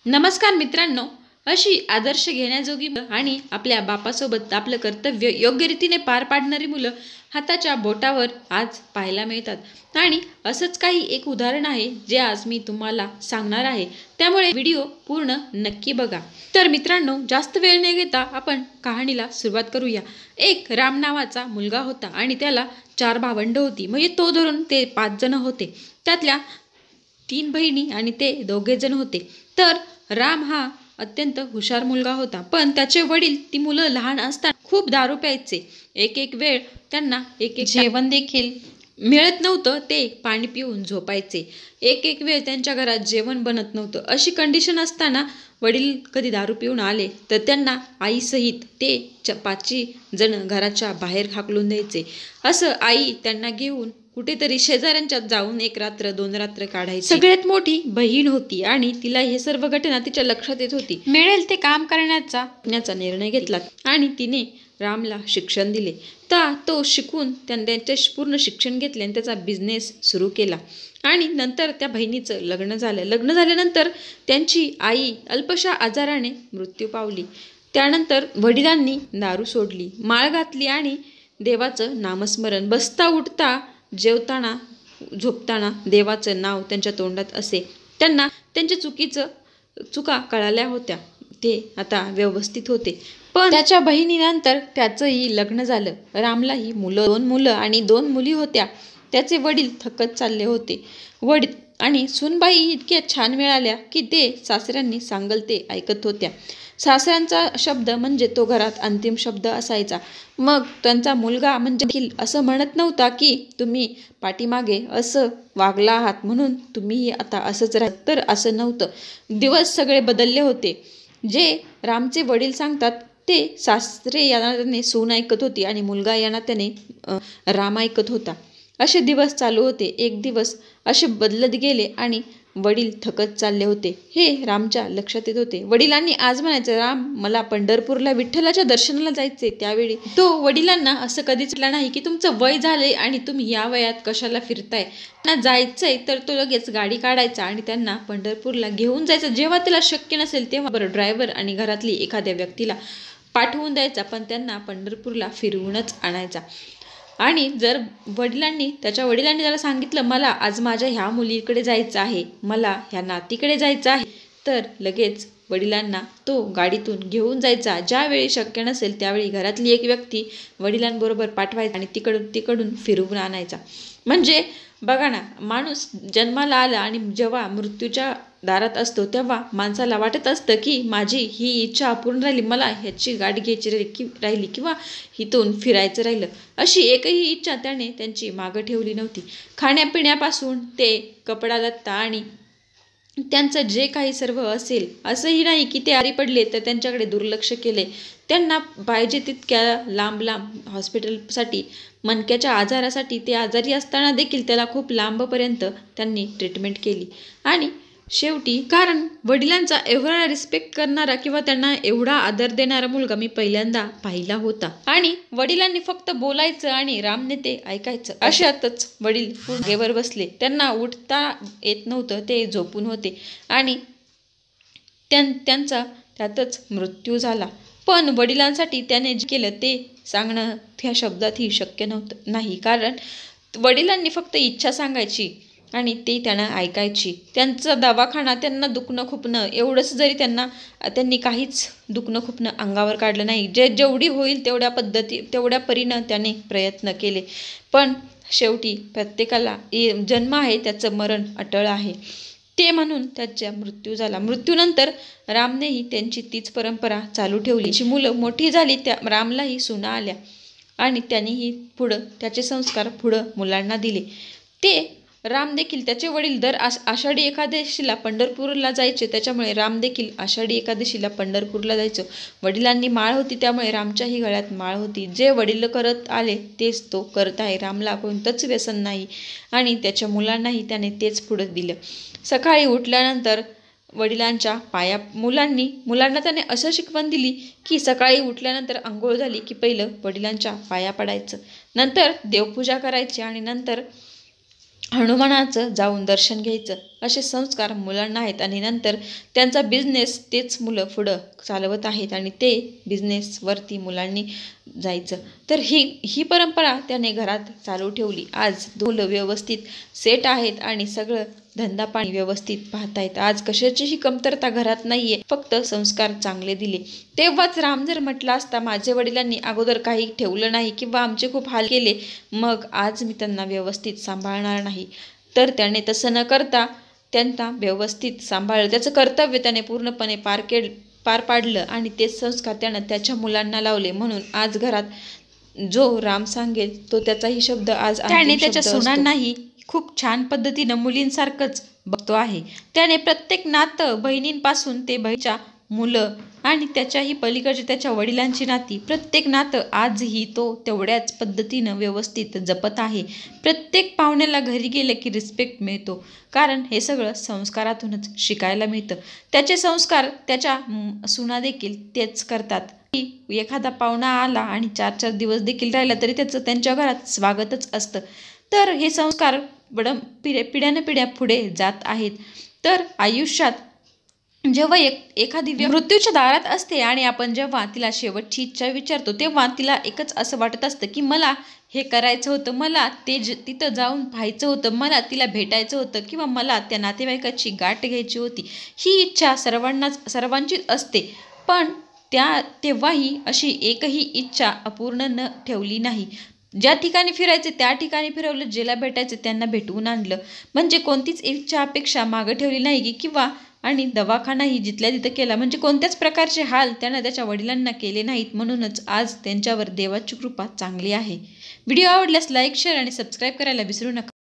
नमस्कार मित्रांनो, अशी आदर्श घेण्याजोगी आणि आपल्या बापासोबत आपलं कर्तव्य योग्य रीतीने पार पाडणारी मुलं हाताच्या बोटावर आज पाहायला मिळतात. आणि असंच काही एक उदाहरण आहे जे आज मी तुम्हाला सांगणार आहे, त्यामुळे व्हिडिओ पूर्ण नक्की बघा. तर मित्रांनो, जास्त वेळ न घेता आपण कहाणीला सुरुवात करूया. एक राम नावाचा मुलगा होता आणि त्याला 4 भावंड होती, म्हणजे तो धरून ते 5 जण होते. त्यातल्या 3 बहिणी आणि ते 2 जण होते. तर राम हा अत्यंत हुशार मुलगा होता, पण त्याचे वडील ती मुलं लहान असताना खूप दारू प्यायचे. एक एक वेळ त्यांना एक एक जेवण देखील मिळत नव्हतं, ते पाणी पिऊन झोपायचे. एक एक वेळ त्यांच्या घरात जेवण बनत नव्हतं. अशी कंडिशन असताना वडील कधी दारू पिऊन आले तर त्यांना आईसहित ते 5 जण घराच्या बाहेर हाकलून द्यायचे. असं आई त्यांना घेऊन कुठेतरी शेजाऱ्यांच्यात जाऊन 1 रात्र 2 रात्र काढायची. सगळ्यात मोठी बहीण होती आणि तिला हे सर्व घटना तिच्या लक्षात येत होती. मिळेल ते काम करण्याचा निर्णय घेतला आणि तिने रामला शिक्षण दिले. तो शिकून त्यांचे पूर्ण शिक्षण घेतले आणि त्याचा बिझनेस सुरू केला. आणि नंतर त्या बहिणीचं लग्न झालं. लग्न झाल्यानंतर त्यांची आई अल्पशा आजाराने मृत्यू पावली. त्यानंतर वडिलांनी दारू सोडली, माळ घातली आणि देवाचं नामस्मरण, बसता उठता जेवताना झोपताना देवाचं नाव त्यांच्या तोंडात असे. त्यांना त्यांच्या चुका कळाल्या होत्या, ते आता व्यवस्थित होते. पण त्याच्या बहिणीनंतर त्याचंही लग्न झालं. रामलाही 2 मुलं आणि 2 मुली होत्या. त्याचे वडील थकत चालले होते. वडील आणि सूनबाई इतक्या छान मिळाल्या की ते सासऱ्यांनी सांगल ते ऐकत होत्या. सासऱ्यांचा शब्द म्हणजे तो घरात अंतिम शब्द असायचा. मग त्यांचा मुलगा म्हणजे असं म्हणत नव्हता की तुम्ही पाठीमागे असं वागला आहात म्हणून तुम्ही आता असंच राहा. तर असं नव्हतं. दिवस सगळे बदलले होते. जे रामचे वडील सांगतात ते सासरे या नात्याने सून ऐकत होती आणि मुलगा या नात्याने राम ऐकत होता. असे दिवस चालू होते. एक दिवस असे बदलत गेले आणि वडील थकत चालले होते, हे रामच्या लक्षात येत होते. वडिलांनी आज म्हणायचं, राम मला पंढरपूरला विठ्ठलाच्या दर्शनाला जायचे. त्यावेळी तो वडिलांना असं कधीच म्हटलं नाही की तुमचं वय झाले आणि तुम्ही या वयात कशाला फिरताय. त्यांना जायचंय तर तो लगेच गाडी काढायचा आणि त्यांना पंढरपूरला घेऊन जायचं. जेव्हा त्याला शक्य नसेल तेव्हा बरं ड्रायव्हर आणि घरातली एखाद्या व्यक्तीला पाठवून द्यायचा, पण त्यांना पंढरपूरला फिरवूनच आणायचा. आणि जर त्याच्या वडिलांनी त्याला सांगितलं मला आज माझ्या ह्या मुलीकडे जायचं आहे, मला ह्या नातीकडे जायचं आहे, तर लगेच वडिलांना तो गाडीतून घेऊन जायचा. ज्यावेळी शक्य नसेल त्यावेळी घरातली एक व्यक्ती वडिलांबरोबर पाठवायचा आणि तिकडून फिरवून आणायचा. म्हणजे बघा ना, माणूस जन्माला आला आणि जेव्हा मृत्यूच्या दारात असतो तेव्हा माणसाला वाटत असतं की माझी ही इच्छा अपूर्ण राहिली, मला ह्याची गाडी घ्यायची राहिली किंवा इथून फिरायचं राहिलं. अशी एकही इच्छा त्याने त्यांची मागं ठेवली नव्हती. खाण्यापिण्यापासून ते कपडा लत्ता आणि त्यांचं जे काही सर्व असेल, असंही नाही की ते आरी पडले तर त्यांच्याकडे दुर्लक्ष केले. त्यांना पाहिजे तितक्या लांब हॉस्पिटलसाठी, मणक्याच्या आजारासाठी, ते आजारी असताना देखील त्याला खूप लांबपर्यंत त्यांनी ट्रीटमेंट केली. आणि शेवटी कारण वडिलांचा एवढा रिस्पेक्ट करणारा किंवा त्यांना एवढा आदर देणारा मुलगा मी पहिल्यांदा पाहिला होता. आणि वडिलांनी फक्त बोलायचं आणि रामने ते ऐकायचं. अशातच वडील पुढेवर बसले. त्यांना उठता येत नव्हतं, ते झोपून होते आणि त्यांचा त्यातच मृत्यू झाला. पण वडिलांसाठी त्याने जे केलं ते सांगणं ह्या शब्दातही शक्य नाही. कारण वडिलांनी फक्त इच्छा सांगायची आणि ते त्यांना ऐकायची. त्यांचा दवाखाना, त्यांना दुखणं खुपणं एवढंच, जरी त्यांनी काहीच दुखणं खुपणं अंगावर काढलं नाही. जेवढी होईल तेवढ्या परीनं त्याने प्रयत्न केले. पण शेवटी प्रत्येकाला जन्म आहे त्याचं मरण अटळ आहे, ते म्हणून त्याचा मृत्यू झाला. मृत्यूनंतर रामनेही त्यांची तीच परंपरा चालू ठेवली. मुलं मोठी झाली, त्या रामलाही सुना आल्या आणि त्यांनीही त्याचे संस्कार पुढं मुलांना दिले. ते राम देखील, त्याचे वडील दर आषाढी एकादशीला पंढरपूरला जायचे, त्याच्यामुळे राम देखील आषाढी एकादशीला पंढरपूरला जायचं. वडिलांनी माळ होती त्यामुळे रामच्याही गळ्यात माळ होती. जे वडील करत आले तेच तो करत आहे. रामला कोणतंच व्यसन नाही आणि त्याच्या मुलांनाही त्याने तेच पुढं दिलं. सकाळी उठल्यानंतर वडिलांच्या मुलांना त्याने असं शिकवण दिली की सकाळी उठल्यानंतर आंघोळ झाली की पहिलं वडिलांच्या पाया पडायचं, नंतर देवपूजा करायची आणि नंतर हनुमानाचं जाऊन दर्शन घ्यायचं. असे संस्कार मुलांना आहेत आणि नंतर त्यांचा बिझनेस तेच मुलं पुढं चालवत आहेत आणि ते बिझनेसवरती मुलांनी जायचं. तर ही परंपरा त्याने घरात चालू ठेवली. आज मुलं व्यवस्थित सेट आहेत आणि सगळं धंदा पाणी व्यवस्थित पाहतायत. आज कशाचीही कमतरता घरात नाहीये, फक्त संस्कार चांगले दिले. तेव्हाच राम जर म्हटला असता माझ्या वडिलांनी अगोदर काही ठेवलं नाही किंवा आमचे खूप हाल केले, मग आज मी त्यांना व्यवस्थित सांभाळणार नाही. तर त्याने तसं न करता त्यांना व्यवस्थित सांभाळलं. त्याचं कर्तव्य त्याने पूर्णपणे पार पाडलं आणि तेच संस्कार त्यानं त्याच्या मुलांना लावले. म्हणून आज घरात जो राम सांगेल तो त्याचाही शब्द आज त्याने त्याच्या सुनांनाही खूप छान पद्धतीनं मुलींसारखंच बघतो आहे. त्याने प्रत्येक नातं बहिणींपासून ते बहिणीच्या मुलं आणि त्याच्याही पलीकडचे त्याच्या वडिलांची नाती, प्रत्येक नातं आजही तो तेवढ्याच पद्धतीनं व्यवस्थित जपत आहे. प्रत्येक पाहुण्याला घरी गेलं की रिस्पेक्ट मिळतो, कारण हे सगळं संस्कारातूनच शिकायला मिळतं. त्याचे संस्कार त्याच्या सुना देखील तेच करतात. एखादा पाहुणा आला आणि 4-4 दिवस देखील राहिला तरी त्याचं त्यांच्या घरात स्वागतच असतं. तर हे संस्कार पिढ्यानपिढ्या पुढे जात आहेत. तर आयुष्यात जेव्हा एखादी मृत्यूच्या दारात असते आणि आपण जेव्हा तिला शेवटची इच्छा विचारतो, तेव्हा तिला एकच असं वाटत असतं की मला हे करायचं होतं, मला तिथं जाऊन पाहायचं होतं, मला तिला भेटायचं होतं किंवा मला त्या नातेवाईकाची गाठ घ्यायची होती. ही इच्छा सर्वांचीच असते, पण तेव्हाही अशी एकही इच्छा अपूर्ण न ठेवली नाही. ज्या ठिकाणी फिरायचे त्या ठिकाणी फिरवलं, ज्याला भेटायचं त्यांना भेटवून आणलं. म्हणजे कोणतीच इच्छा अपेक्षा मागं ठेवली नाही किंवा आणि दवाखानाही जिथल्या तिथं केला. म्हणजे कोणत्याच प्रकारचे हाल त्यानं त्याच्या वडिलांना केले नाहीत. म्हणूनच आज त्यांच्यावर देवाची कृपा चांगली आहे. व्हिडिओ आवडल्यास लाईक, शेअर आणि सबस्क्राईब करायला विसरू नका.